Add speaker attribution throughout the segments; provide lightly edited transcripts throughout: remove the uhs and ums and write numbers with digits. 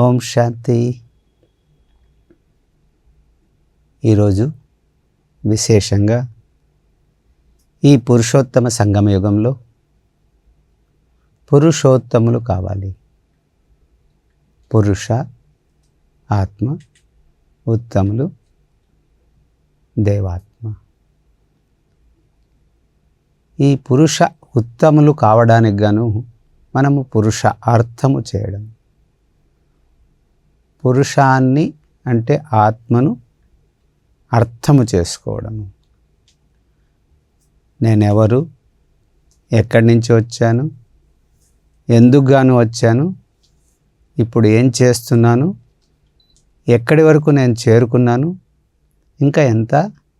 Speaker 1: ఓం శాంతి. ఈరోజు విశేషంగా ఈ పురుషోత్తమ సంగమ యుగంలో పురుషోత్తములు కావాలి. పురుష ఆత్మ, ఉత్తములు దేవాత్మ. ఈ పురుష ఉత్తములు కావడానికి గాను మనము పురుష అర్థము చేయడం, పురుషాన్ని అంటే ఆత్మను అర్థము చేసుకోవడము. నేనెవరు, ఎక్కడి నుంచి వచ్చాను, ఎందుకు గాను వచ్చాను, ఇప్పుడు ఏం చేస్తున్నాను, ఎక్కడి వరకు నేను చేరుకున్నాను, ఇంకా ఎంత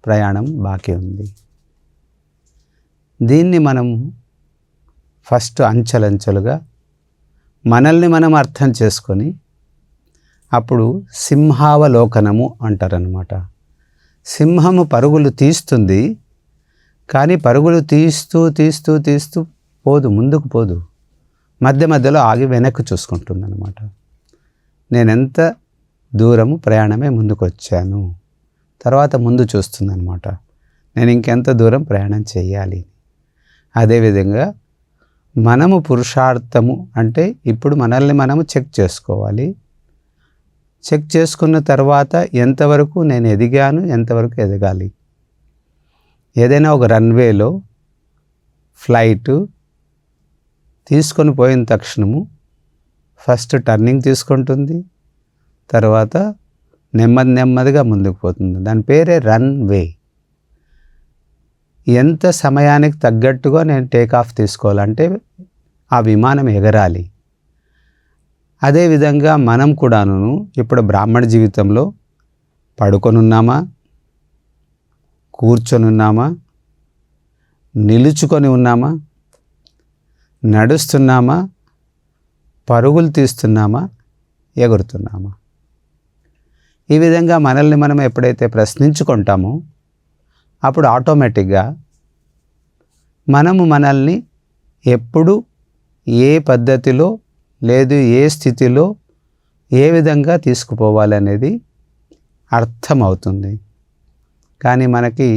Speaker 1: ప్రయాణం బాకీ ఉంది. దీన్ని మనం ఫస్ట్ అంచెలంచెలుగా మనల్ని మనం అర్థం చేసుకొని అప్పుడు సింహావలోకనము అంటారనమాట. సింహము పరుగులు తీస్తుంది, కానీ పరుగులు తీస్తూ తీస్తూ తీస్తూ పోదు, ముందుకు పోదు, మధ్య మధ్యలో ఆగి వెనక్కి చూసుకుంటుందన్నమాట. నేనెంత దూరము ప్రయాణమే ముందుకు వచ్చాను, తర్వాత ముందు చూస్తుందన్నమాట, నేను ఇంకెంత దూరం ప్రయాణం చేయాలి. అదేవిధంగా మనము పురుషార్థము అంటే ఇప్పుడు మనల్ని మనము చెక్ చేసుకోవాలి. చెక్ చేసుకున్న తర్వాత ఎంతవరకు నేను ఎదిగాను, ఎంతవరకు ఎదగాలి. ఏదైనా ఒక రన్వేలో ఫ్లైటు తీసుకొని పోయిన తక్షణము ఫస్ట్ టర్నింగ్ తీసుకుంటుంది, తర్వాత నెమ్మదిగా ముందుకు పోతుంది. దాని పేరే రన్వే. ఎంత సమయానికి తగ్గట్టుగా నేను టేకాఫ్ తీసుకోవాలంటే ఆ విమానం ఎగరాలి. అదేవిధంగా మనం కూడాను ఇప్పుడు బ్రాహ్మణ జీవితంలో పడుకొనున్నామా, కూర్చొనున్నామా, నిలుచుకొని ఉన్నామా, నడుస్తున్నామా, పరుగులు తీస్తున్నామా, ఎగురుతున్నామా. ఈ విధంగా మనల్ని మనం ఎప్పుడైతే ప్రశ్నించుకుంటామో అప్పుడు ఆటోమేటిక్గా మనము మనల్ని ఎప్పుడు ఏ పద్ధతిలో లేదు ఏ స్థితిలో ఏ విధంగా తీసుకుపోవాలనేది అర్థమవుతుంది. కానీ మనకి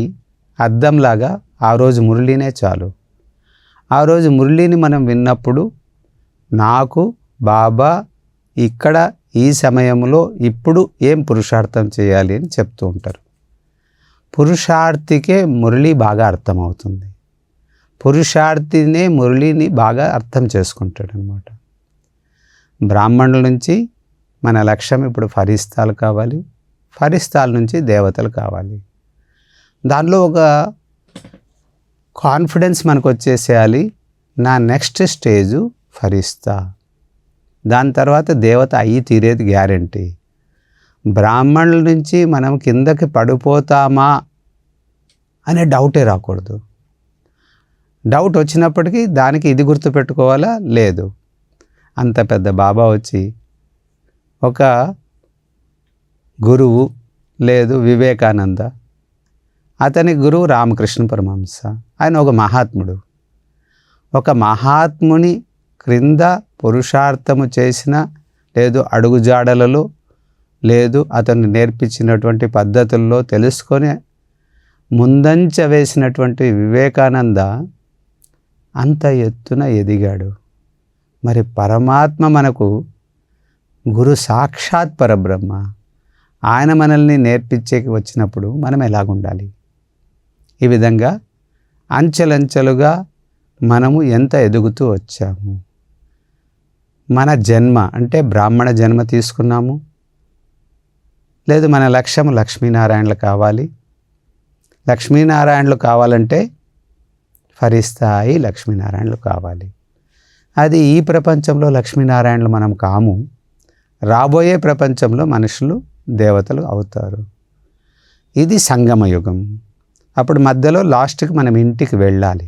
Speaker 1: అర్థంలాగా ఆ రోజు మురళీనే చాలు. ఆ రోజు మురళీని మనం విన్నప్పుడు నాకు బాబా ఇక్కడ ఈ సమయంలో ఇప్పుడు ఏం పురుషార్థం చేయాలి అని చెప్తూ ఉంటారు. పురుషార్థికే మురళి బాగా అర్థమవుతుంది. పురుషార్థినే మురళిని బాగా అర్థం చేసుకుంటాడు అన్నమాట. బ్రాహ్మణుల నుంచి మన లక్ష్యం ఇప్పుడు ఫరిస్తాలు కావాలి, ఫరిస్తాల నుంచి దేవతలు కావాలి. దానిలో ఒక కాన్ఫిడెన్స్ మనకు వచ్చేసేయాలి, నా నెక్స్ట్ స్టేజు ఫరిస్తా, దాని తర్వాత దేవత అయ్యి తీరేది గ్యారెంటీ. బ్రాహ్మణుల నుంచి మనం కిందకి పడిపోతామా అనే డౌటే రాకూడదు. డౌట్ వచ్చినప్పటికీ దానికి ఇది గుర్తుపెట్టుకోవాలా, లేదు అంత పెద్ద బాబా వచ్చి ఒక గురువు లేదు వివేకానంద, అతని గురువు రామకృష్ణ పరమహంస, ఆయన ఒక మహాత్ముడు. ఒక మహాత్ముని క్రింద పురుషార్థము చేసిన లేదు అడుగుజాడలలో లేదు అతను నేర్పించినటువంటి పద్ధతుల్లో తెలుసుకొని ముందంచ వేసినటువంటి వివేకానంద అంత ఎత్తున ఎదిగాడు. మరి పరమాత్మ మనకు గురు సాక్షాత్ పరబ్రహ్మ, ఆయన మనల్ని నేర్పించేకి వచ్చినప్పుడు మనం ఎలాగుండాలి. ఈ విధంగా అంచెలంచెలుగా మనము ఎంత ఎదుగుతూ వచ్చాము. మన జన్మ అంటే బ్రాహ్మణ జన్మ తీసుకున్నాము, లేదు మన లక్ష్యం లక్ష్మీనారాయణలు కావాలి. లక్ష్మీనారాయణలు కావాలంటే ఫరిస్తాయి లక్ష్మీనారాయణలు కావాలి. అది ఈ ప్రపంచంలో లక్ష్మీనారాయణలు మనం కాము, రాబోయే ప్రపంచంలో మనుషులు దేవతలు అవుతారు. ఇది సంగమయుగం. అప్పుడు మధ్యలో లాస్ట్కి మనం ఇంటికి వెళ్ళాలి.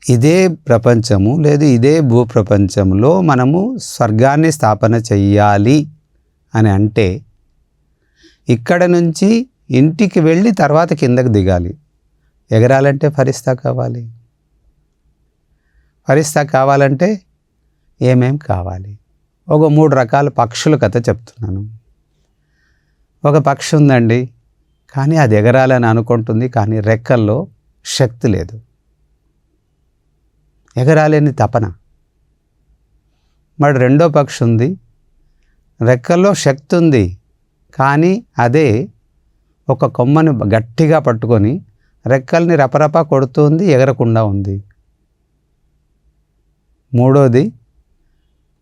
Speaker 1: ఇదే ప్రపంచము లేదు ఇదే భూప్రపంచంలో మనము స్వర్గాన్ని స్థాపన చెయ్యాలి అని అంటే ఇక్కడ నుంచి ఇంటికి వెళ్ళి తర్వాత కిందకి దిగాలి. ఎగరాలంటే ఫరిస్తా కావాలి. ఫరిస్తా కావాలంటే ఏమేం కావాలి? ఒక 3 రకాల పక్షుల కథ చెప్తున్నాను. ఒక పక్షి ఉందండి, కానీ అది ఎగరాలని అనుకుంటుంది, కానీ రెక్కల్లో శక్తి లేదు, ఎగరాలేని తపన. మరి రెండో పక్షి ఉంది, రెక్కల్లో శక్తి ఉంది, కానీ అదే ఒక కొమ్మను గట్టిగా పట్టుకొని రెక్కల్ని రపరపా కొడుతుంది, ఎగరకుండా ఉంది. మూడోది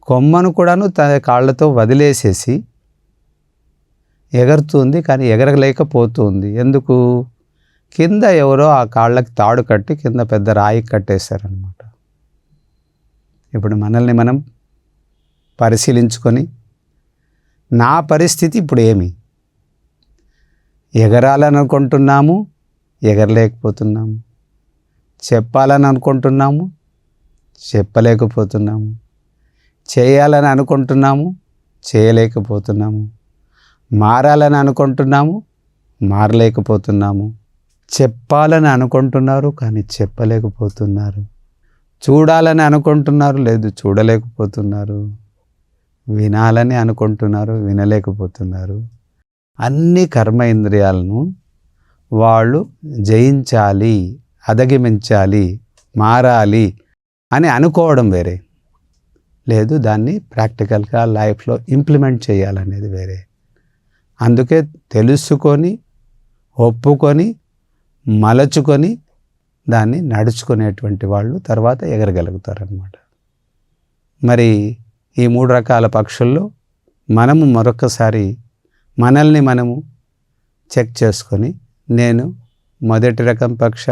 Speaker 1: కొమ్మను కూడాను తన కాళ్ళతో వదిలేసేసి ఎగరుతుంది, కానీ ఎగరలేకపోతుంది. ఎందుకు? కింద ఎవరో ఆ కాళ్ళకి తాడు కట్టి కింద పెద్ద రాయి కట్టేశారనమాట. ఇప్పుడు మనల్ని మనం పరిశీలించుకొని, నా పరిస్థితి ఇప్పుడు ఏమి? ఎగరాలని అనుకుంటున్నాము, ఎగరలేకపోతున్నాము. చెప్పాలని అనుకుంటున్నాము, చెప్పలేకపోతున్నాము. చేయాలని అనుకుంటున్నాము, చేయలేకపోతున్నాము. మారాలని అనుకుంటున్నాము, మారలేకపోతున్నాము. చెప్పాలని అనుకుంటున్నారు, కానీ చెప్పలేకపోతున్నారు. చూడాలని అనుకుంటున్నారు, లేదు చూడలేకపోతున్నారు. వినాలని అనుకుంటున్నారు, వినలేకపోతున్నారు. అన్ని కర్మ ఇంద్రియాలను వాళ్ళు జయించాలి, అధిగమించాలి, మారాలి అని అనుకోవడం వేరే, లేదు దాన్ని ప్రాక్టికల్గా లైఫ్లో ఇంప్లిమెంట్ చేయాలనేది వేరే. అందుకే తెలుసుకొని, ఒప్పుకొని, మలచుకొని దాన్ని నడుచుకునేటువంటి వాళ్ళు తర్వాత ఎగరగలుగుతారనమాట. మరి ఈ 3 రకాల పక్షుల్లో మనము మరొకసారి మనల్ని మనము చెక్ చేసుకొని, నేను మొదటి రకం పక్ష,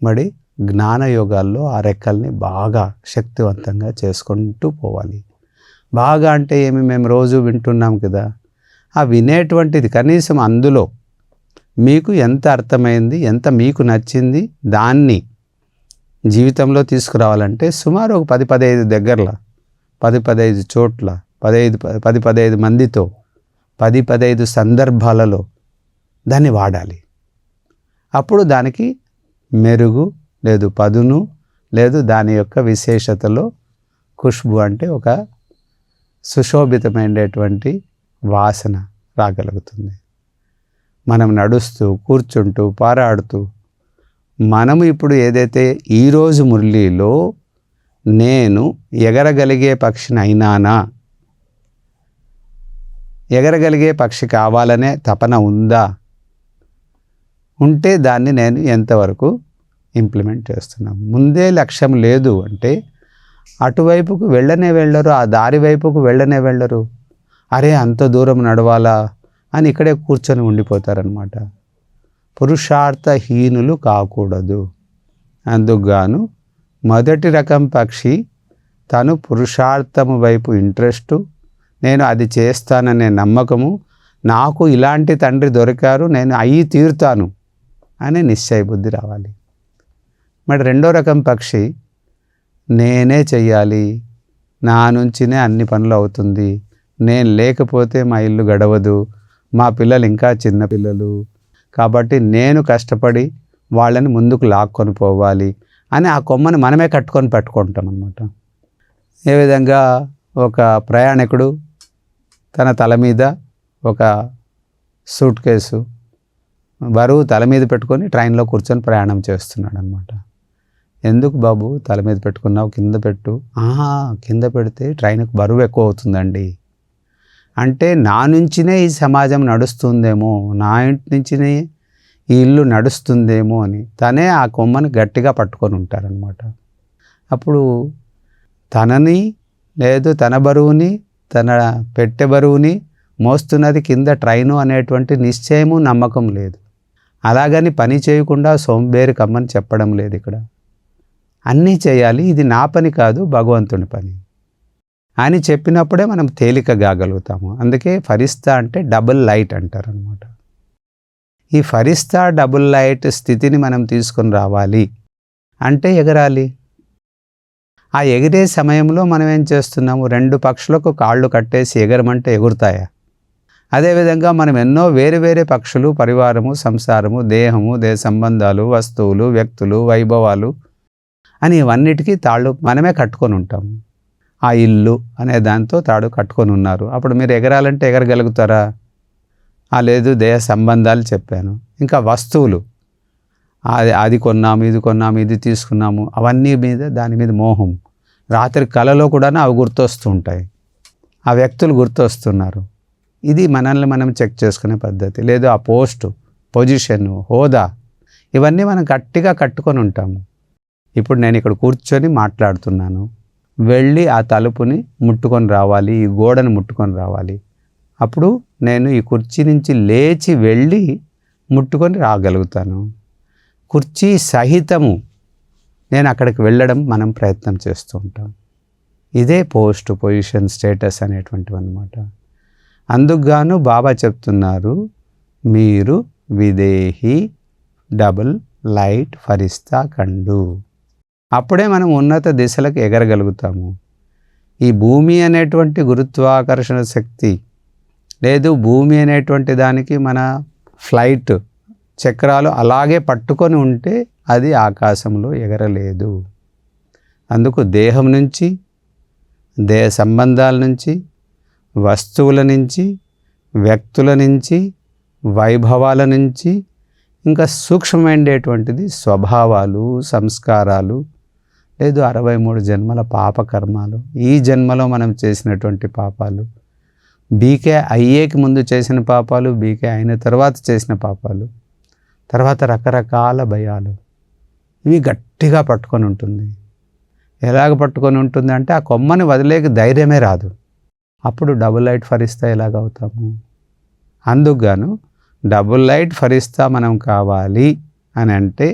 Speaker 1: మరి జ్ఞానయోగాల్లో ఆ రెక్కల్ని బాగా శక్తివంతంగా చేసుకుంటూ పోవాలి. బాగా అంటే ఏమి, మేము రోజు వింటున్నాం కదా, ఆ వినేటువంటిది కనీసం అందులో మీకు ఎంత అర్థమైంది, ఎంత మీకు నచ్చింది, దాన్ని జీవితంలో తీసుకురావాలంటే సుమారు ఒక 10-15 దగ్గరలో, 10-15 చోట్ల, 10-15 మందితో, 10-15 సందర్భాలలో దాన్ని వాడాలి. అప్పుడు దానికి మెరుగు, లేదు పదును, లేదు దాని యొక్క విశేషతలో ఖుష్బు అంటే ఒక సుశోభితమైనటువంటి వాసన రాగలుగుతుంది. మనం నడుస్తూ, కూర్చుంటూ, పారాడుతూ, మనము ఇప్పుడు ఏదైతే ఈరోజు మురళీలో నేను ఎగరగలిగే పక్షిని అయినానా, ఎగరగలిగే పక్షి కావాలనే తపన ఉందా, ఉంటే దాన్ని నేను ఎంతవరకు ఇంప్లిమెంట్ చేస్తున్నాను. ముందే లక్ష్యం లేదు అంటే అటువైపుకు వెళ్ళరు, ఆ దారి వైపుకు వెళ్ళరు. అరే అంత దూరం నడవాలా అని ఇక్కడే కూర్చొని ఉండిపోతారనమాట. పురుషార్థహీనులు కాకూడదు. అందుకుగాను మొదటి రకం పక్షి తను పురుషార్థము వైపు ఇంట్రెస్టు, నేను అది చేస్తాననే నమ్మకము, నాకు ఇలాంటి తండ్రి దొరికారు, నేను అయ్యి తీరుతాను అనే నిశ్చయ బుద్ధి రావాలి. మరి రెండో రకం పక్షి నేనే చెయ్యాలి, నా నుంచినే అన్ని పనులు అవుతుంది, నేను లేకపోతే మా ఇల్లు గడవదు, మా పిల్లలు ఇంకా చిన్నపిల్లలు, కాబట్టి నేను కష్టపడి వాళ్ళని ముందుకు లాక్కొని పోవాలి అని ఆ కొమ్మని మనమే కట్టుకొని పెట్టుకుంటాం అన్నమాట. ఏ విధంగా ఒక ప్రయాణికుడు తన తల మీద ఒక సూట్ కేసు బరువు తల మీద పెట్టుకొని ట్రైన్లో కూర్చొని ప్రయాణం చేస్తున్నాడు అనమాట. ఎందుకు బాబు తల మీద పెట్టుకున్నావు, కింద పెట్టు. కింద పెడితే ట్రైన్కి బరువు ఎక్కువ అవుతుందండి. అంటే నా నుంచినే ఈ సమాజం నడుస్తుందేమో, నా ఇంటి నుంచినే ఈ ఇల్లు నడుస్తుందేమో అని తనే ఆ కొమ్మని గట్టిగా పట్టుకొని ఉంటారనమాట. అప్పుడు తనని, లేదు తన బరువుని, తన పెట్టె బరువుని మోస్తున్నది కింద ట్రైను అనేటువంటి నిశ్చయము, నమ్మకం లేదు. అలాగని పని చేయకుండా సోంబేరి కమ్మని చెప్పడం లేదు. ఇక్కడ అన్నీ చేయాలి, ఇది నా పని కాదు భగవంతుని పని అని చెప్పినప్పుడే మనం తేలిక కాగలుగుతాము. అందుకే ఫరిస్తా అంటే డబుల్ లైట్ అంటారనమాట. ఈ ఫరిస్తా డబుల్ లైట్ స్థితిని మనం తీసుకొని రావాలి అంటే ఎగరాలి. ఆ ఎగిరే సమయంలో మనం ఏం చేస్తున్నాము, 2 పక్షులకు కాళ్ళు కట్టేసి ఎగరమంటే ఎగురుతాయా? అదేవిధంగా మనం ఎన్నో వేరు వేరే పక్షులు, పరివారము, సంసారము, దేహము, దేహ సంబంధాలు, వస్తువులు, వ్యక్తులు, వైభవాలు అని ఇవన్నిటికీ తాళ్ళు మనమే కట్టుకొని ఉంటాము. ఆ ఇల్లు అనే దాంతో తాడు కట్టుకొని ఉన్నారు. అప్పుడు మీరు ఎగరాలంటే ఎగరగలుగుతారా? లేదు, దేహ సంబంధాలు చెప్పాను. ఇంకా వస్తువులు, అది కొన్నాము, ఇది కొన్నాము, ఇది తీసుకున్నాము, అవన్నీ మీద దాని మీద మోహం. రాత్రి కలలో కూడా అవి గుర్తొస్తూ ఉంటాయి, ఆ వ్యక్తులు గుర్తొస్తున్నారు. ఇది మనల్ని మనం చెక్ చేసుకునే పద్ధతి. లేదు, ఆ పోస్టు, పొజిషను, హోదా, ఇవన్నీ మనం గట్టిగా కట్టుకొని ఉంటాము. ఇప్పుడు నేను ఇక్కడ కూర్చొని మాట్లాడుతున్నాను, వెళ్ళి ఆ తలుపుని ముట్టుకొని రావాలి, ఈ గోడను ముట్టుకొని రావాలి. అప్పుడు నేను ఈ కుర్చీ నుంచి లేచి వెళ్ళి ముట్టుకొని రాగలుగుతాను. కుర్చీ సహితము నేను అక్కడికి వెళ్ళడం మనం ప్రయత్నం చేస్తూ ఉంటాం. ఇదే పోస్ట్, పొజిషన్, స్టేటస్ అనేటువంటివి అన్నమాట. అందుకుగాను బాబా చెప్తున్నారు, మీరు విదేహి డబుల్ లైట్ ఫరిస్తా కండు. అప్పుడే మనం ఉన్నత దిశలకు ఎగరగలుగుతాము. ఈ భూమి అనేటువంటి గురుత్వాకర్షణ శక్తి లేదు, భూమి అనేటువంటి దానికి మన ఫ్లైట్ చక్రాలు అలాగే పట్టుకొని ఉంటే అది ఆకాశంలో ఎగరలేదు. అందుకు దేహం నుంచి, దేహ సంబంధాల నుంచి, వస్తువుల నుంచి, వ్యక్తుల నుంచి, వైభవాల నుంచి, ఇంకా సూక్ష్మమైనటువంటిది స్వభావాలు, సంస్కారాలు, లేదు 63 జన్మల పాపకర్మాలు, ఈ జన్మలో మనం చేసినటువంటి పాపాలు, బీకే అయ్యేకి ముందు చేసిన పాపాలు, బీకే అయిన తర్వాత చేసిన పాపాలు, తర్వాత రకరకాల భయాలు, ఇవి గట్టిగా పట్టుకొని ఉంటుంది. ఎలాగ పట్టుకొని ఉంటుంది అంటే ఆ కొమ్మని వదిలేకి ధైర్యమే రాదు. అప్పుడు డబుల్ లైట్ ఫరిస్తా ఎలాగవుతాము? అందుకుగాను డబుల్ లైట్ ఫరిస్తా మనం కావాలి అని అంటే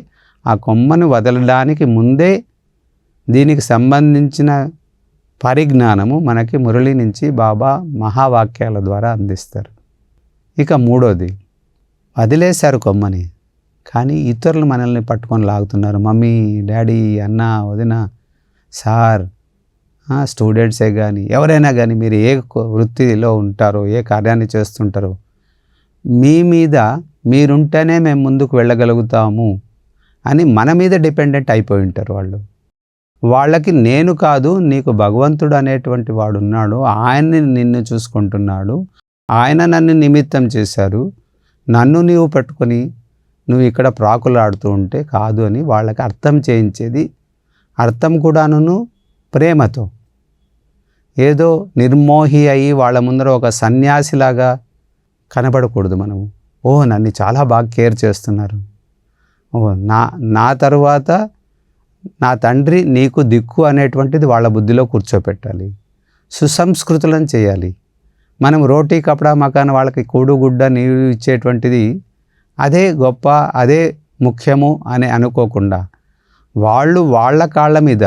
Speaker 1: ఆ కొమ్మను వదలడానికి ముందే దీనికి సంబంధించిన పరిజ్ఞానము మనకి మురళి నుంచి బాబా మహావాక్యాల ద్వారా అందిస్తారు. ఇక మూడోది, వదిలేశారు కొమ్మని, కానీ ఇతరులు మనల్ని పట్టుకొని లాగుతున్నారు. మమ్మీ, డాడీ, అన్న, వదిన, సార్, స్టూడెంట్సే కానీ ఎవరైనా కానీ, మీరు ఏ వృత్తిలో ఉంటారో, ఏ కార్యాన్ని చేస్తుంటారో, మీ మీద మీరుంటేనే మేము ముందుకు వెళ్ళగలుగుతాము అని మన మీద డిపెండెంట్ అయిపోయి ఉంటారు వాళ్ళు. వాళ్ళకి నేను కాదు, నీకు భగవంతుడు అనేటువంటి వాడు ఉన్నాడు, ఆయన్ని నిన్ను చూసుకుంటున్నాడు, ఆయన నన్ను నిమిత్తం చేశారు, నన్ను నీవు పెట్టుకొని నువ్వు ఇక్కడ ప్రాకులాడుతూ ఉంటే కాదు అని వాళ్ళకి అర్థం చేయించేది. అర్థం కూడాను ప్రేమతో, ఏదో నిర్మోహి అయ్యి వాళ్ళ ముందర ఒక సన్యాసిలాగా కనబడకూడదు మనము. నన్ను చాలా బాగా కేర్ చేస్తున్నారు, నా తరువాత నా తండ్రి నీకు దిక్కు అనేటువంటిది వాళ్ళ బుద్ధిలో కూర్చోపెట్టాలి. సుసంస్కృతులను చేయాలి. మనం రోటీ, కపడా, మకాన్ వాళ్ళకి కూడు, గుడ్డ, నీరు ఇచ్చేటువంటిది అదే గొప్ప, అదే ముఖ్యము అని అనుకోకుండా వాళ్ళు వాళ్ళ కాళ్ళ మీద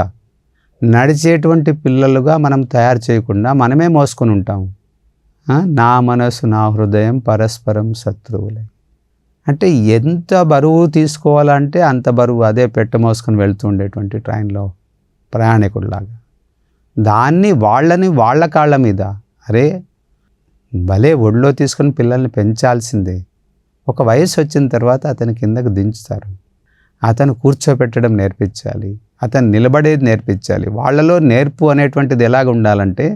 Speaker 1: నడిచేటువంటి పిల్లలుగా మనం తయారు చేయకుండా మనమే మోసుకొని ఉంటాము. నా మనసు నా హృదయం పరస్పరం శత్రువులే అంటే ఎంత బరువు తీసుకోవాలంటే అంత బరువు అదే పెట్ట మోసుకొని వెళ్తూ ఉండేటువంటి ట్రైన్లో ప్రయాణికుడిలాగా దాన్ని వాళ్ళని వాళ్ళ కాళ్ళ మీద, అరే భలే ఒడిలో తీసుకొని పిల్లల్ని పెంచాల్సిందే. ఒక వయసు వచ్చిన తర్వాత అతని కిందకు దించుతారు. అతను కూర్చోపెట్టడం నేర్పించాలి, అతను నిలబడేది నేర్పించాలి. వాళ్ళలో నేర్పు అనేటువంటిది ఎలాగ ఉండాలంటే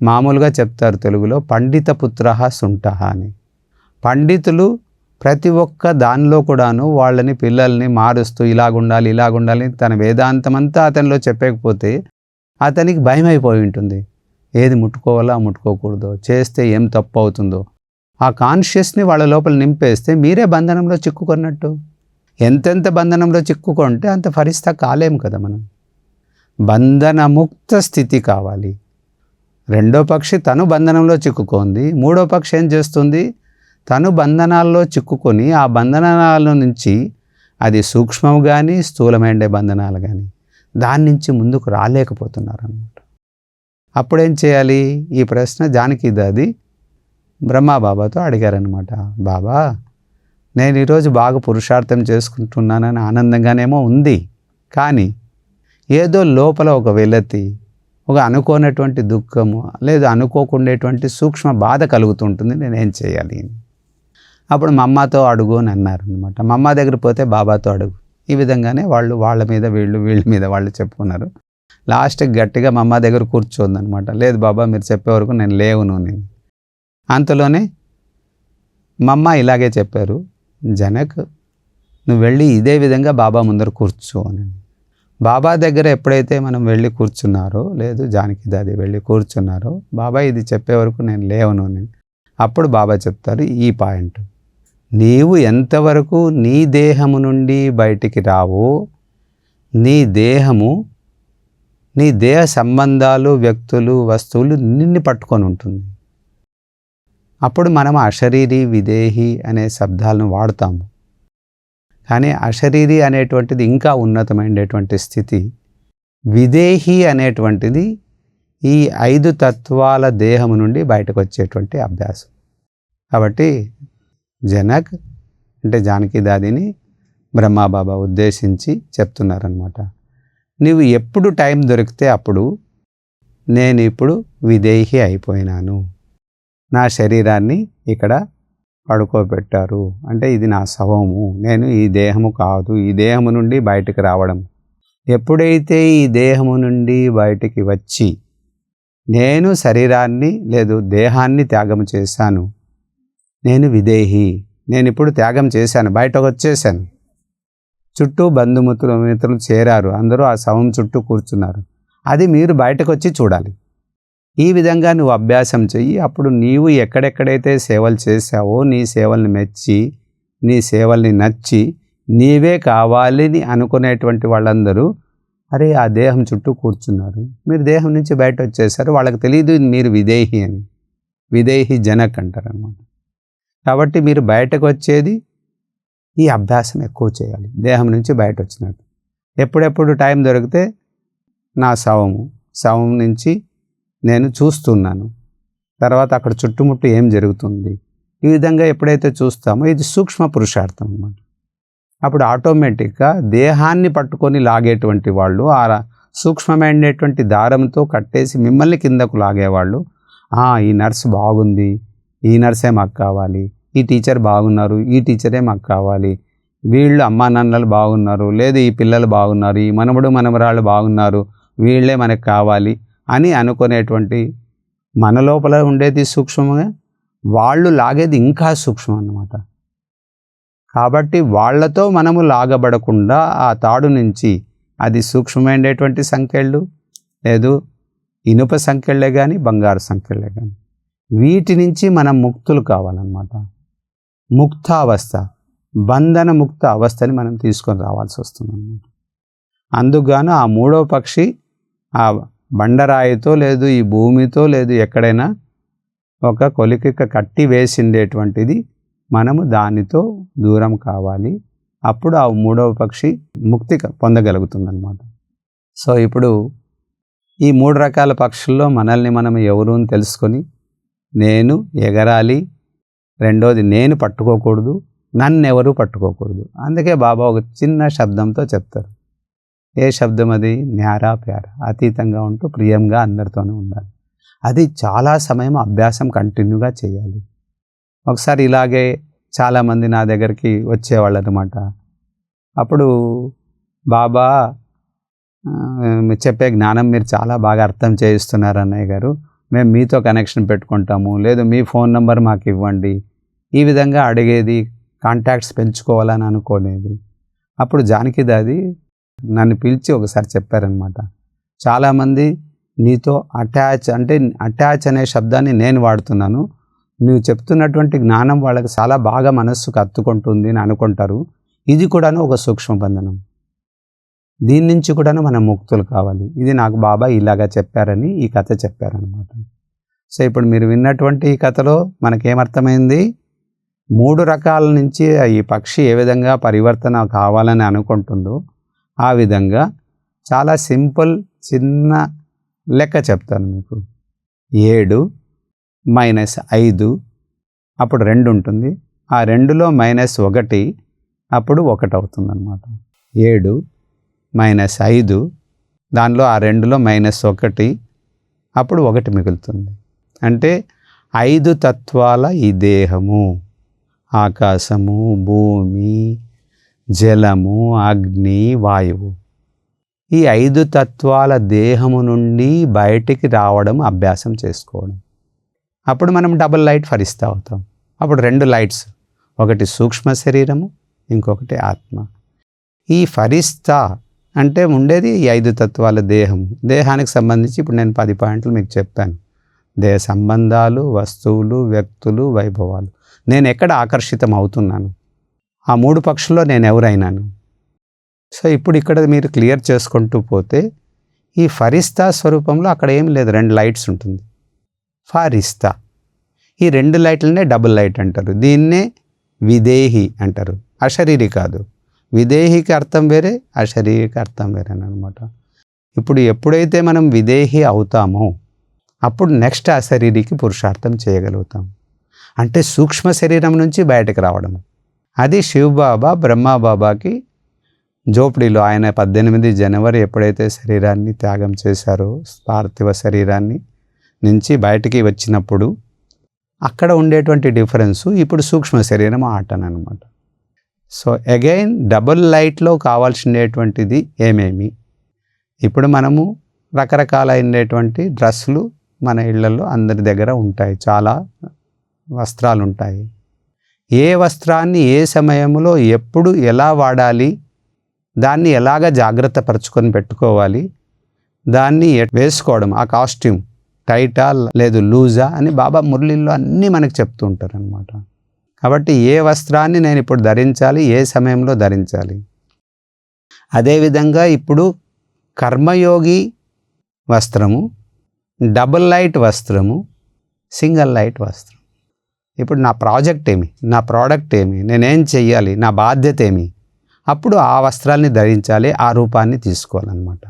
Speaker 1: మామూలుగా చెప్తారు తెలుగులో, పండిత పుత్రః సుంఠః అని. పండితులు ప్రతి ఒక్క దానిలో కూడాను వాళ్ళని, పిల్లల్ని మారుస్తూ ఇలాగుండాలి, ఇలాగుండాలి తన వేదాంతమంతా అతనిలో చెప్పకపోతే అతనికి భయం అయిపోయి ఉంటుంది. ఏది ముట్టుకోవాలా, ముట్టుకోకూడదో, చేస్తే ఏం తప్పు అవుతుందో, ఆ కాన్షియస్ని వాళ్ళ లోపల నింపేస్తే మీరే బంధనంలో చిక్కుకున్నట్టు. ఎంతెంత బంధనంలో చిక్కుకుంటే అంత ఫరిస్తా కాలేం కదా మనం. బంధనముక్త స్థితి కావాలి. రెండో పక్షి తను బంధనంలో చిక్కుకుంది, మూడో పక్షి ఏం చేస్తుంది, తను బంధనాల్లో చిక్కుకొని ఆ బంధనాల నుంచి, అది సూక్ష్మం కానీ స్థూలమైన బంధనాలు కానీ, దాని నుంచి ముందుకు రాలేకపోతున్నారు అన్నమాట. అప్పుడేం చేయాలి? ఈ ప్రశ్న జానకిదాది బ్రహ్మబాబాతో అడిగారనమాట. బాబా, నేను ఈరోజు బాగా పురుషార్థం చేసుకుంటున్నానని ఆనందంగానేమో ఉంది, కానీ ఏదో లోపల ఒక వెలతి, ఒక అనుకోనటువంటి దుఃఖము, లేదు అనుకోకుండేటువంటి సూక్ష్మ బాధ కలుగుతుంటుంది, నేనేం చేయాలి? అప్పుడు మా అమ్మతో అడుగు అని అన్నారు అనమాట. మా అమ్మ దగ్గర పోతే బాబాతో అడుగు. ఈ విధంగానే వాళ్ళు వాళ్ళ మీద వీళ్ళ మీద వాళ్ళు చెప్పుకున్నారు. లాస్ట్కి గట్టిగా మా అమ్మ దగ్గర కూర్చోందనమాట. లేదు బాబా మీరు చెప్పే వరకు నేను లేవును నేను. అంతలోనే మా అమ్మ ఇలాగే చెప్పారు, జనక్ నువ్వు వెళ్ళి ఇదే విధంగా బాబా ముందర కూర్చో అని. బాబా దగ్గర ఎప్పుడైతే మనం వెళ్ళి కూర్చున్నారో, లేదు జానకి దాది వెళ్ళి కూర్చున్నారో, బాబా ఇది చెప్పే వరకు నేను లేవను నేను. అప్పుడు బాబా చెప్తారు ఈ పాయింట్, నీవు ఎంతవరకు నీ దేహము నుండి బయటికి రావో, నీ దేహము, నీ దేహ సంబంధాలు, వ్యక్తులు, వస్తువులు నిన్ను పట్టుకొని ఉంటుంది. అప్పుడు మనం అశరీరి విదేహి అనే శబ్దాలను వాడతాము. కానీ అశరీరి అనేటువంటిది ఇంకా ఉన్నతమైనటువంటి స్థితి. విదేహి అనేటువంటిది ఈ 5 తత్వాల దేహము నుండి బయటకు వచ్చేటువంటి అభ్యాసం. కాబట్టి జనక్ అంటే జానకి దాదిని బ్రహ్మాబాబా ఉద్దేశించి చెప్తున్నారనమాట. నీవు ఎప్పుడు టైం దొరికితే అప్పుడు నేను ఇప్పుడు విదేహి అయిపోయినాను, నా శరీరాన్ని ఇక్కడ పడుకోబెట్టారు, అంటే ఇది నా శవము, నేను ఈ దేహము కాదు, ఈ దేహము నుండి బయటికి రావడం. ఎప్పుడైతే ఈ దేహము నుండి బయటికి వచ్చి నేను శరీరాన్ని లేదు దేహాన్ని త్యాగం చేశాను, నేను విదేహి, నేను ఇప్పుడు త్యాగం చేశాను, బయటకు వచ్చేసాను. చుట్టూ బంధుమిత్రులు చేరారు, అందరూ ఆ శవం చుట్టూ కూర్చున్నారు. అది మీరు బయటకు వచ్చి చూడాలి. ఈ విధంగా నువ్వు అభ్యాసం చెయ్యి. అప్పుడు నీవు ఎక్కడెక్కడైతే సేవలు చేశావో, నీ సేవల్ని మెచ్చి, నీ సేవల్ని నచ్చి, నీవే కావాలని అనుకునేటువంటి వాళ్ళందరూ అరే ఆ దేహం చుట్టూ కూర్చున్నారు, మీరు దేహం నుంచి బయట వచ్చేసారు, వాళ్ళకి తెలియదు మీరు విదేహి అని. విదేహి జనక్ అంటారు అన్నమాట. కాబట్టి మీరు బయటకు వచ్చేది ఈ అభ్యాసం ఎక్కువ చేయాలి, దేహం నుంచి బయట వచ్చినట్టు. ఎప్పుడెప్పుడు టైం దొరికితే నా శవం నుంచి నేను చూస్తున్నాను, తర్వాత అక్కడ చుట్టుముట్టు ఏం జరుగుతుంది, ఈ విధంగా ఎప్పుడైతే చూస్తామో ఇది సూక్ష్మ పురుషార్థం అన్నమాట. అప్పుడు ఆటోమేటిక్గా దేహాన్ని పట్టుకొని లాగేటువంటి వాళ్ళు, ఆ సూక్ష్మమైనటువంటి దారంతో కట్టేసి మిమ్మల్ని కిందకు లాగేవాళ్ళు, ఈ నర్సు బాగుంది, ఈ నర్సే మాకు కావాలి, ఈ టీచర్ బాగున్నారు, ఈ టీచరే మాకు కావాలి, వీళ్ళు అమ్మా నాన్నలు బాగున్నారు, లేదు ఈ పిల్లలు బాగున్నారు, ఈ మనవడు మనవరాళ్ళు బాగున్నారు, వీళ్ళే మనకు కావాలి అని అనుకునేటువంటి మన లోపల ఉండేది సూక్ష్మంగా, వాళ్ళు లాగేది ఇంకా సూక్ష్మం అన్నమాట. కాబట్టి వాళ్ళతో మనము లాగబడకుండా ఆ తాడు నుంచి, అది సూక్ష్మమైనటువంటి సంఖ్యలు, లేదు ఇనుప సంఖ్యలే కానీ బంగారు సంఖ్యలే కానీ, వీటి నుంచి మనం ముక్తులు కావాలన్నమాట. ముక్తావస్థ, బంధన ముక్త అవస్థని మనం తీసుకొని రావాల్సి వస్తుంది అన్నమాట. అందుకుగాను ఆ మూడో పక్షి ఆ బండరాయితో, లేదు ఈ భూమితో, లేదు ఎక్కడైనా ఒక కొలికిక కట్టి వేసిండేటువంటిది, మనము దానితో దూరం కావాలి. అప్పుడు ఆ మూడవ పక్షి ముక్తి పొందగలుగుతుందన్నమాట. సో ఇప్పుడు ఈ 3 రకాల పక్షుల్లో మనల్ని మనం ఎవరు అని తెలుసుకొని, నేను ఎగరాలి, రెండోది నేను పట్టుకోకూడదు, నన్నెవరు పట్టుకోకూడదు. అందుకే బాబా ఒక చిన్న శబ్దంతో చెప్తారు. ఏ శబ్దం అది? న్యారా ప్యారా, అతీతంగా ఉంటూ ప్రియంగా అందరితోనే ఉండాలి. అది చాలా సమయం అభ్యాసం కంటిన్యూగా చేయాలి. ఒకసారి ఇలాగే చాలామంది నా దగ్గరికి వచ్చేవాళ్ళు అనమాట. అప్పుడు బాబా చెప్పే జ్ఞానం మీరు చాలా బాగా అర్థం చేయిస్తున్నారు అన్నయ్య గారు, మేము మీతో కనెక్షన్ పెట్టుకుంటాము, లేదు మీ ఫోన్ నెంబర్ మాకు ఇవ్వండి, ఈ విధంగా అడిగేది, కాంటాక్ట్స్ పెంచుకోవాలని అనుకోలేదు. అప్పుడు జానకి దాది నన్ను పిలిచి ఒకసారి చెప్పారనమాట, చాలామంది నీతో అటాచ్ అనే శబ్దాన్ని నేను వాడుతున్నాను, నువ్వు చెప్తున్నటువంటి జ్ఞానం వాళ్ళకి చాలా బాగా మనస్సుకు హత్తుకుంటుంది అని అనుకుంటారు. ఇది కూడాను ఒక సూక్ష్మ బంధనం, దీని నుంచి కూడాను మనం ముక్తులు కావాలి. ఇది నాకు బాబా ఇలాగా చెప్పారని ఈ కథ చెప్పారనమాట. సో ఇప్పుడు మీరు విన్నటువంటి ఈ కథలో మనకేమర్థమైంది? 3 రకాల నుంచి ఈ పక్షి ఏ విధంగా పరివర్తన కావాలని అనుకుంటుందో ఆ విధంగా చాలా సింపుల్ చిన్న లెక్క చెప్తాను మీకు. 7 - 5 అప్పుడు 2 ఉంటుంది, ఆ 2లో -1 అప్పుడు 1 అవుతుంది అన్నమాట. 7 - 5 దానిలో ఆ 2లో -1 అప్పుడు 1 మిగులుతుంది. అంటే 5 తత్వాల ఈ దేహము, ఆకాశము, భూమి, జలము, అగ్ని, వాయువు, ఈ 5 తత్వాల దేహము నుండి బయటికి రావడం అభ్యాసం చేసుకోవడం. అప్పుడు మనం డబుల్ లైట్ ఫరిస్తా అవుతాం. అప్పుడు 2 లైట్స్, ఒకటి సూక్ష్మ శరీరము, ఇంకొకటి ఆత్మ. ఈ ఫరిస్తా అంటే ఉండేది ఈ 5 తత్వాల దేహం. దేహానికి సంబంధించి ఇప్పుడు నేను 10 పాయింట్లు మీకు చెప్పాను. దేహ సంబంధాలు, వస్తువులు, వ్యక్తులు, వైభవాలు. నేను ఎక్కడ ఆకర్షితం అవుతున్నాను, ఆ 3 పక్షుల్లో నేను ఎవరైనాను. సో ఇప్పుడు ఇక్కడ మీరు క్లియర్ చేసుకుంటూ పోతే ఈ ఫరిస్తా స్వరూపంలో అక్కడ ఏం లేదు, 2 లైట్స్ ఉంటుంది. ఫరిస్తా, ఈ 2 లైట్లనే డబుల్ లైట్ అంటారు. దీన్నే విదేహి అంటారు. అశరీరి కాదు, విదేహికి అర్థం వేరే, అశరీరికి అర్థం వేరే అనమాట. ఇప్పుడు ఎప్పుడైతే మనం విదేహి అవుతామో అప్పుడు నెక్స్ట్ అశరీరికి పురుషార్థం చేయగలుగుతాం. అంటే సూక్ష్మ శరీరం నుంచి బయటకు రావడం. అది శివబాబా బ్రహ్మబాబాకి జోపిడీలో ఆయన 18 జనవరి ఎప్పుడైతే శరీరాన్ని త్యాగం చేశారో, పార్థివ శరీరాన్ని నుంచి బయటికి వచ్చినప్పుడు అక్కడ ఉండేటువంటి డిఫరెన్సు ఇప్పుడు సూక్ష్మ శరీరం ఆటనమాట. సో అగైన్ డబుల్ లైట్లో కావాల్సినటువంటిది ఏమేమి, ఇప్పుడు మనము రకరకాలైనటువంటి డ్రెస్సులు మన ఇళ్లలో అందరి దగ్గర ఉంటాయి, చాలా వస్త్రాలు ఉంటాయి. ఏ వస్త్రాన్ని ఏ సమయంలో ఎప్పుడు ఎలా వాడాలి, దాన్ని ఎలాగ జాగ్రత్త పరుచుకొని పెట్టుకోవాలి, దాన్ని వేసుకోవడం, ఆ కాస్ట్యూమ్ టైటా లేదు లూజా అని బాబా మురళిలో అన్నీ మనకు చెప్తూ ఉంటారు అనమాట. కాబట్టి ఏ వస్త్రాన్ని నేను ఇప్పుడు ధరించాలి, ఏ సమయంలో ధరించాలి. అదేవిధంగా ఇప్పుడు కర్మయోగి వస్త్రము, డబుల్ లైట్ వస్త్రము, సింగిల్ లైట్ వస్త్రం. ఇప్పుడు నా ప్రాజెక్ట్ ఏమి, నా ప్రోడక్ట్ ఏమి, నేనేం చెయ్యాలి, నా బాధ్యత ఏమి, అప్పుడు ఆ వస్త్రాల్ని ధరించాలి, ఆ రూపాన్ని తీసుకోవాలన్నమాట.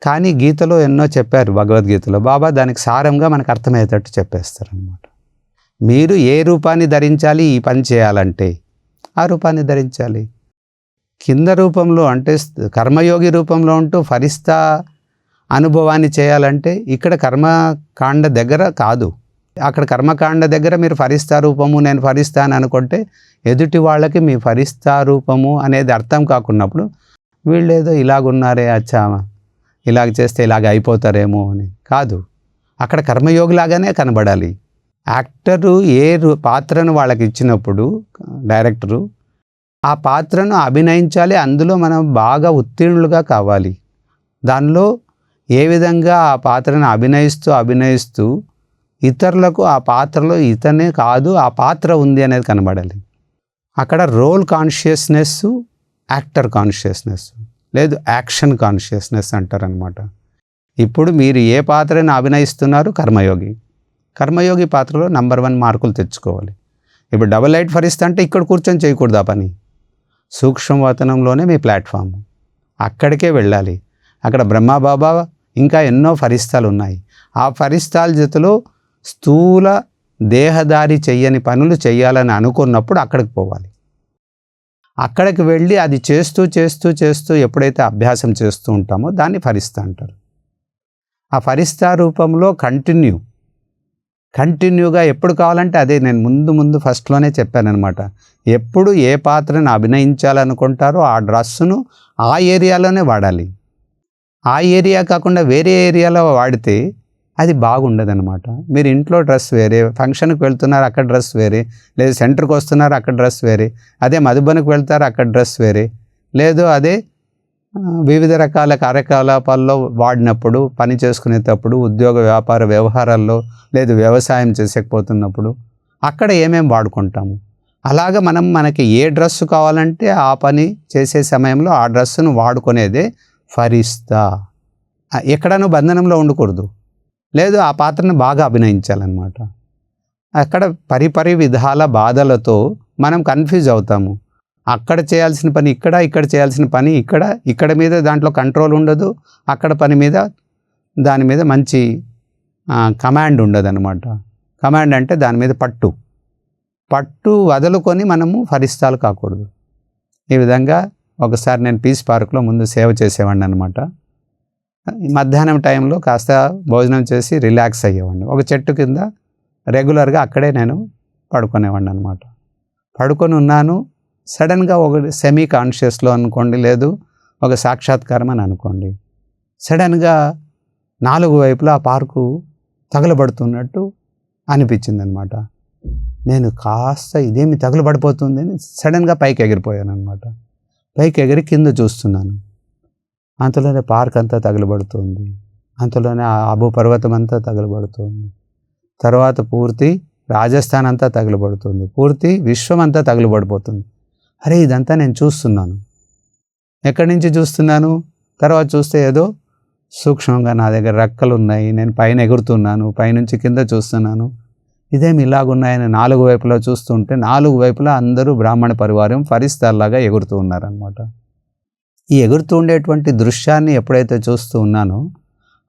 Speaker 1: కానీ గీతలో ఎన్నో చెప్పారు, భగవద్గీతలో బాబా దానికి సారంగా మనకు అర్థమయ్యేటట్టు చెప్పేస్తారనమాట. మీరు ఏ రూపాన్ని ధరించాలి, ఈ పని చేయాలంటే ఆ రూపాన్ని ధరించాలి. కింద రూపంలో అంటే కర్మయోగి రూపంలో ఉంటూ ఫరిస్తా అనుభవాన్ని చేయాలంటే ఇక్కడ కర్మకాండ దగ్గర కాదు, అక్కడ కర్మకాండ దగ్గర మీరు ఫరిస్తా రూపము నేను ఫరిస్తా అని అనుకుంటే ఎదుటి వాళ్ళకి మీ ఫరిస్తా రూపము అనేది అర్థం కాకున్నప్పుడు వీళ్ళేదో ఇలాగున్నారే, అచ్చా ఇలాగ చేస్తే ఇలాగ అయిపోతారేమో అని కాదు, అక్కడ కర్మయోగిలాగానే కనబడాలి. యాక్టరు ఏ పాత్రను వాళ్ళకి ఇచ్చినప్పుడు డైరెక్టరు ఆ పాత్రను అభినయించాలి, అందులో మనం బాగా ఉత్తీర్ణులుగా కావాలి. దానిలో ఏ విధంగా ఆ పాత్రను అభినయిస్తూ ఇతరులకు ఆ పాత్రలో ఇతనే కాదు ఆ పాత్ర ఉంది అనేది కనబడాలి. అక్కడ రోల్ కాన్షియస్నెస్, యాక్టర్ కాన్షియస్నెస్ లేదు యాక్షన్ కాన్షియస్నెస్ అంటారనమాట. ఇప్పుడు మీరు ఏ పాత్రను అభినయిస్తున్నారు, కర్మయోగి పాత్రలో నంబర్ 1 మార్కులు తెచ్చుకోవాలి. ఇప్పుడు డబుల్ లైట్ ఫరిస్తా అంటే ఇక్కడ కూర్చొని చేయకూడదు ఆ పని, సూక్ష్మవతనంలోనే మీ ప్లాట్ఫామ్, అక్కడికే వెళ్ళాలి. అక్కడ బ్రహ్మబాబా ఇంకా ఎన్నో ఫరిస్తాలు ఉన్నాయి. ఆ ఫరిస్తాల జతలో స్థూల దేహదారి చెయ్యని పనులు చేయాలని అనుకున్నప్పుడు అక్కడికి పోవాలి. అక్కడికి వెళ్ళి అది చేస్తూ ఎప్పుడైతే అభ్యాసం చేస్తూ ఉంటామో దాన్ని ఫరిస్తా అంటారు. ఆ ఫరిస్తా రూపంలో కంటిన్యూగా ఎప్పుడు కావాలంటే అదే నేను ముందు ఫస్ట్లోనే చెప్పానమాట. ఎప్పుడు ఏ పాత్రను అభినయించాలనుకుంటారో ఆ డ్రెస్సును ఆ ఏరియాలోనే వాడాలి. ఆ ఏరియా కాకుండా వేరే ఏరియాలో వాడితే అది బాగుండదనమాట. మీరు ఇంట్లో డ్రెస్ వేరే, ఫంక్షన్కి వెళ్తున్నారు అక్కడ డ్రెస్ వేరే, లేదు సెంటర్కి వస్తున్నారు అక్కడ డ్రెస్ వేరే, అదే మధుబనికి వెళ్తారు అక్కడ డ్రెస్ వేరే, లేదు అదే వివిధ రకాల కార్యకలాపాల్లో వాడినప్పుడు, పని చేసుకునేటప్పుడు, ఉద్యోగ వ్యాపార వ్యవహారాల్లో, లేదు వ్యవసాయం చేసేకపోతున్నప్పుడు అక్కడ ఏమేమి వాడుకుంటాము. అలాగ మనకి ఏ డ్రెస్సు కావాలంటే ఆ పని చేసే సమయంలో ఆ డ్రెస్సును వాడుకునేదే ఫరిస్తా. ఎక్కడనూ బంధనంలో ఉండకూడదు, లేదు ఆ పాత్రను బాగా అభినయించాలన్నమాట. అక్కడ పరిపరి విధాల బాధలతో మనం కన్ఫ్యూజ్ అవుతాము. అక్కడ చేయాల్సిన పని ఇక్కడ చేయాల్సిన పని ఇక్కడ మీద దాంట్లో కంట్రోల్ ఉండదు, అక్కడ పని మీద దాని మీద మంచి కమాండ్ ఉండదు అనమాట. కమాండ్ అంటే దాని మీద పట్టు వదులుకొని మనము ఫరిస్తాలు కాకూడదు. ఈ విధంగా ఒకసారి నేను పీస్ పార్క్లో ముందు సేవ చేసేవాడిని అనమాట. మధ్యాహ్నం టైంలో కాస్త భోజనం చేసి రిలాక్స్ అయ్యేవాడిని. ఒక చెట్టు కింద రెగ్యులర్గా అక్కడే నేను పడుకునేవాడిని అనమాట. పడుకొని ఉన్నాను, సడన్గా ఒక సెమీ కాన్షియస్లో అనుకోండి, లేదు ఒక సాక్షాత్కారం అని అనుకోండి. సడన్గా 4 వైపులా ఆ పార్కు తగలబడుతున్నట్టు అనిపించిందనమాట. నేను కాస్త ఇదేమి తగలబడిపోతుంది అని సడన్గా పైకి ఎగిరిపోయాను అనమాట. పైకి ఎగిరి కింద చూస్తున్నాను. అంతలోనే పార్క్ అంతా తగలబడుతుంది. అంతలోనే ఆ అబు పర్వతం అంతా తగలబడుతుంది. తర్వాత పూర్తి రాజస్థాన్ అంతా తగలబడుతుంది. పూర్తి విశ్వం అంతా తగలబడిపోతుంది. అరే ఇదంతా నేను చూస్తున్నాను. ఎక్కడి నుంచి చూస్తున్నాను? తర్వాత చూస్తే ఏదో సూక్ష్మంగా నా దగ్గర రెక్కలు ఉన్నాయి, నేను పైన ఎగురుతున్నాను, పైనుంచి కింద చూస్తున్నాను. ఇదేమి ఇలాగున్నాయని 4 వైపులా చూస్తుంటే 4 వైపులా అందరూ బ్రాహ్మణ పరివారం ఫరిస్తాల్లాగా ఎగురుతూ ఉన్నారనమాట. ఈ ఎగురుతూ ఉండేటువంటి దృశ్యాన్ని ఎప్పుడైతే చూస్తూ ఉన్నానో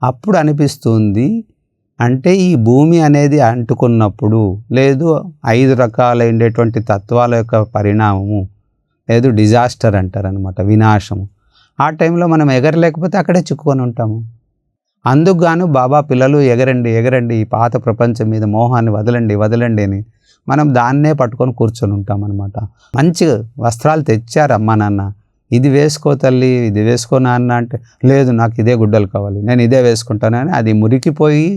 Speaker 1: అప్పుడు అనిపిస్తుంది, అంటే ఈ భూమి అనేది అంటుకున్నప్పుడు లేదు 5 రకాలైనటువంటి తత్వాల యొక్క పరిణామము, లేదు డిజాస్టర్ అంటారనమాట, వినాశము. ఆ టైంలో మనం ఎగరలేకపోతే అక్కడే చిక్కుకొని ఉంటాము. అందుకు గాను బాబా పిల్లలు ఎగరండి ఎగరండి, ఈ పాత ప్రపంచం మీద మోహాన్ని వదలండి వదలండి అని మనం దాన్నే పట్టుకొని కూర్చొని ఉంటాం అనమాట. మంచి వస్త్రాలు తెచ్చారు అమ్మా నాన్న, ఇది వేసుకో తల్లి, ఇది వేసుకో నాన్న అంటే, లేదు నాకు ఇదే గుడ్డలు కావాలి, నేను ఇదే వేసుకుంటానని అది మురికిపోయి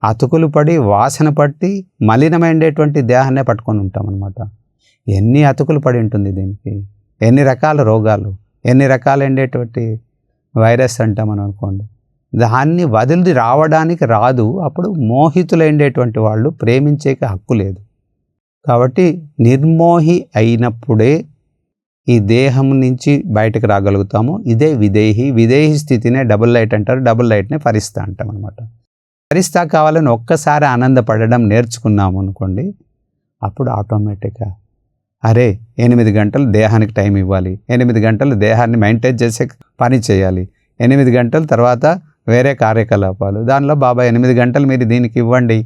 Speaker 1: అతుకులు పడి వాసన పట్టి మలినమైనటువంటి దేహాన్నే పట్టుకొని ఉంటాం అనమాట. ఎన్ని అతుకులు పడి ఉంటుంది దీనికి, ఎన్ని రకాల రోగాలు, ఎన్ని రకాలైనటువంటి వైరస్ అంటామని అనుకోండి. దాన్ని వదిలి రావడానికి రాదు. అప్పుడు మోహితులైనటువంటి వాళ్ళు ప్రేమించేకి హక్కు లేదు. కాబట్టి నిర్మోహి అయినప్పుడే ఈ దేహం నుంచి బయటకు రాగలుగుతాము. ఇదే విదేహి. విదేహి స్థితినే డబుల్ లైట్ అంటారు. డబుల్ లైట్నే ఫరిస్తా అంటాం అనమాట. ఫరిస్తా కావాలని ఒక్కసారి ఆనందపడడం నేర్చుకున్నాము అనుకోండి, అప్పుడు ఆటోమేటిక్గా అరే 8 గంటలు దేహానికి టైం ఇవ్వాలి, 8 గంటలు దేహాన్ని మెయింటైన్ చేసే పని చేయాలి, 8 గంటల తర్వాత వేరే కార్యకలాపాలు, దానిలో బాబా 8 గంటలు మీరు దీనికి ఇవ్వండి,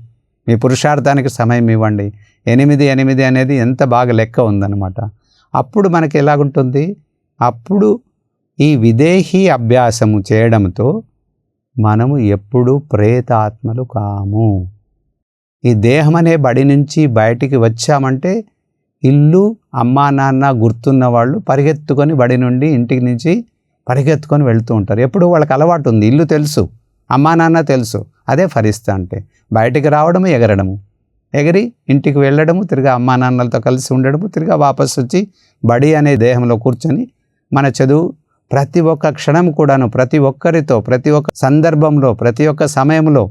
Speaker 1: మీ పురుషార్థానికి సమయం ఇవ్వండి. 8 అనేది ఎంత బాగా లెక్క ఉందన్నమాట. అప్పుడు మనకి ఎలాగుంటుంది, అప్పుడు ఈ విదేహీ అభ్యాసము చేయడంతో మనము ఎప్పుడూ ప్రేతాత్మలు కాము. ఈ దేహం అనే బడి నుంచి బయటికి వచ్చామంటే ఇల్లు అమ్మా నాన్న గుర్తున్న వాళ్ళు పరిగెత్తుకొని బడి నుండి ఇంటికి నుంచి పరిగెత్తుకొని వెళ్తూ ఉంటారు. ఎప్పుడు వాళ్ళకి అలవాటు ఉంది, ఇల్లు తెలుసు, అమ్మా నాన్న తెలుసు. అదే ఫరిస్తా అంటే బయటికి రావడము, ఎగరడము, ఎగిరి ఇంటికి వెళ్ళడము, తిరిగి అమ్మా నాన్నలతో కలిసి ఉండడము, తిరిగి వాపసు వచ్చి బడి అనే దేహంలో కూర్చొని మన చదువు ప్రతి ఒక్క క్షణం కూడాను ప్రతి ఒక్కరితో ప్రతి ఒక్క సందర్భంలో ప్రతి ఒక్క సమయంలో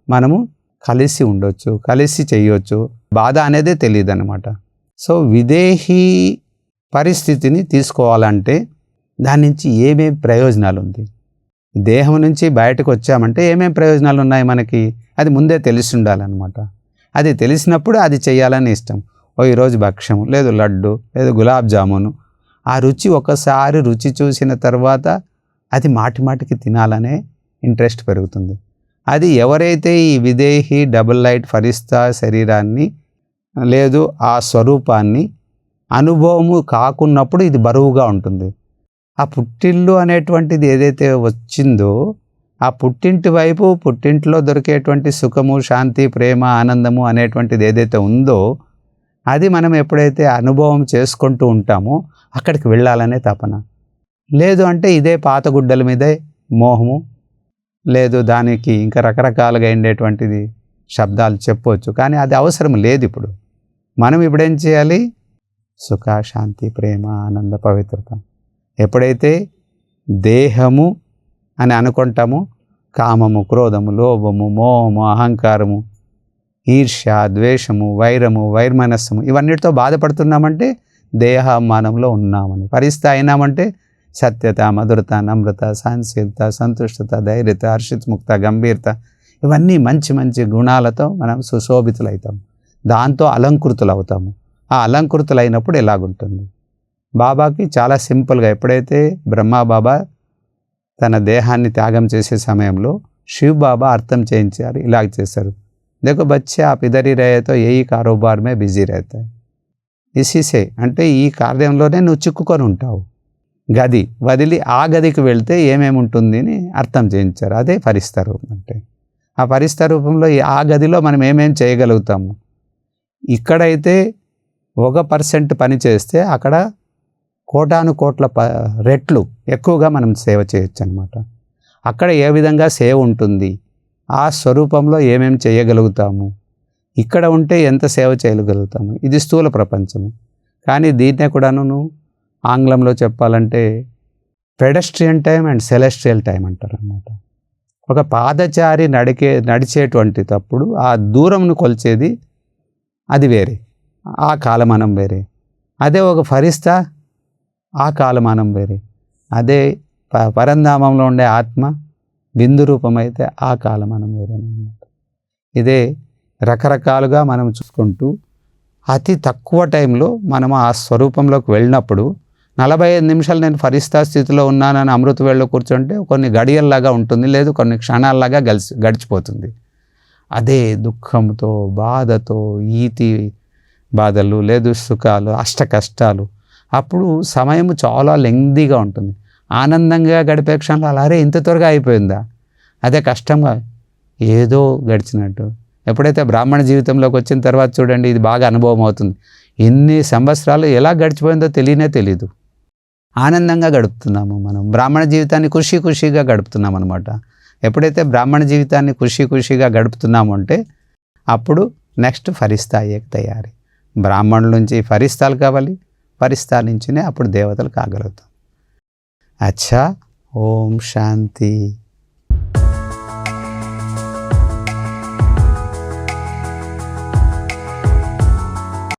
Speaker 1: మనము కలిసి ఉండొచ్చు, కలిసి చేయొచ్చు. బాధ అనేదే తెలియదు అన్నమాట. సో విదేహీ పరిస్థితిని తీసుకోవాలంటే దాని నుంచి ఏమేమి ప్రయోజనాలు ఉంది, దేహం నుంచి బయటకు వచ్చామంటే ఏమేమి ప్రయోజనాలు ఉన్నాయి మనకి, అది ముందే తెలిసి ఉండాలన్నమాట. అది తెలిసినప్పుడు అది చేయాలని ఇష్టం. ఈరోజు భక్ష్యము, లేదు లడ్డు, లేదు గులాబ్ జామును, ఆ రుచి ఒకసారి రుచి చూసిన తర్వాత అది మాటి మాటికి తినాలనే ఇంట్రెస్ట్ పెరుగుతుంది. అది ఎవరైతే ఈ విదేహీ డబుల్ లైట్ ఫరిస్తా శరీరాన్ని లేదు ఆ స్వరూపాన్ని అనుభవము కాకున్నప్పుడు ఇది బరువుగా ఉంటుంది. ఆ పుట్టిల్లు అనేటువంటిది ఏదైతే వచ్చిందో ఆ పుట్టింటి వైపు పుట్టింట్లో దొరికేటువంటి సుఖము, శాంతి, ప్రేమ, ఆనందము అనేటువంటిది ఏదైతే ఉందో అది మనం ఎప్పుడైతే అనుభవం చేసుకుంటూ ఉంటామో అక్కడికి వెళ్ళాలనే తపన. లేదు అంటే ఇదే పాత గుడ్డల మీదే మోహము, లేదు దానికి ఇంకా రకరకాలుగా ఉండేటువంటిది శబ్దాలు చెప్పవచ్చు, కానీ అది అవసరం లేదు. ఇప్పుడు మనం ఇప్పుడేం చేయాలి, సుఖ, శాంతి, ప్రేమ, ఆనంద, పవిత్రత. ఎప్పుడైతే దేహము అని అనుకుంటామో కామము, క్రోధము, లోభము, మోహము, అహంకారము, ఈర్ష్య, ద్వేషము, వైరము, వైర్మనస్సము ఇవన్నిటితో బాధపడుతున్నామంటే దేహమానంలో ఉన్నామని. ఫరిస్తా అయినామంటే సత్యత, మధురత, నమ్రత, సహనశీలత, సంతుష్టత, ధైర్యత, హర్షితముక్త, గంభీరత ఇవన్నీ మంచి మంచి గుణాలతో మనం సుశోభితులవుతాం, దాంతో అలంకృతులు అవుతాము. ఆ అలంకృతులు అయినప్పుడు ఎలాగుంటుంది, బాబాకి చాలా సింపుల్గా ఎప్పుడైతే బ్రహ్మా బాబా తన దేహాన్ని త్యాగం చేసే సమయంలో శివ్ బాబా అర్థం చేయించారు, ఇలాగ చేశారు. देखो बच्चे आप इधर ही रहे तो यही कारोबार में बिजी रहता है, इसी से అంటే ఈ కార్యంలోనే నువ్వు చిక్కుకొని ఉంటావు. గది వదిలి ఆ గదికి వెళ్తే ఏమేమి ఉంటుంది అని అర్థం చేయించారు. అదే ఫరిస్తా రూపం అంటే. ఆ ఫరిస్తా రూపంలో ఆ గదిలో మనం ఏమేమి చేయగలుగుతాము. ఇక్కడైతే 1% పని చేస్తే అక్కడ కోటాను కోట్ల రెట్లు ఎక్కువగా మనం సేవ చేయొచ్చు అనమాట. అక్కడ ఏ విధంగా సేవ ఉంటుంది, ఆ స్వరూపంలో ఏమేమి చేయగలుగుతాము, ఇక్కడ ఉంటే ఎంత సేవ చేయగలుగుతాము, ఇది స్థూల ప్రపంచము. కానీ దీన్నే కూడాను ఆంగ్లంలో చెప్పాలంటే pedestrian time and celestial time అంటారు అన్నమాట. ఒక పాదచారి నడిచేటువంటి తప్పుడు ఆ దూరంను కొలిచేది అది వేరే, ఆ కాలమానం వేరే. అదే ఒక ఫరిస్తా, ఆ కాలమానం వేరే. అదే పరంధామంలో ఉండే ఆత్మ బిందు రూపమైతే ఆ కాలమానం వేరే అన్నమాట. ఇదే రకరకాలుగా మనం చూసుకుంటూ అతి తక్కువ టైంలో మనం ఆ స్వరూపంలోకి వెళ్ళినప్పుడు 45 నిమిషాలు నేను ఫరిస్తా స్థితిలో ఉన్నానని అమృత వేళలో కూర్చుంటే కొన్ని గడియల్లాగా ఉంటుంది, లేదు కొన్ని క్షణాల్లాగా గడిచిపోతుంది. అదే దుఃఖంతో, బాధతో, ఈతి బాధలు, లేదు సుఖాలు, అష్ట కష్టాలు, అప్పుడు సమయం చాలా లెంగ్దీగా ఉంటుంది. ఆనందంగా గడిపే క్షణంలో అలారే ఇంత త్వరగా అయిపోయిందా, అదే కష్టంగా ఏదో గడిచినట్టు. ఎప్పుడైతే బ్రాహ్మణ జీవితంలోకి వచ్చిన తర్వాత చూడండి, ఇది బాగా అనుభవం అవుతుంది. ఎన్ని సంవత్సరాలు ఎలా గడిచిపోయిందో తెలియదు. ఆనందంగా గడుపుతున్నాము మనం, బ్రాహ్మణ జీవితాన్ని ఖుషీగా గడుపుతున్నాం అనమాట. ఎప్పుడైతే బ్రాహ్మణ జీవితాన్ని ఖుషీగా గడుపుతున్నాము అంటే అప్పుడు నెక్స్ట్ ఫరిస్తా అయ్యే తయారీ. బ్రాహ్మణుల నుంచి ఫరిస్తాలు కావాలి, ఫరిస్తా నుంచినే అప్పుడు దేవతలు కాగలుగుతాం. అచ్చా, ఓం శాంతి.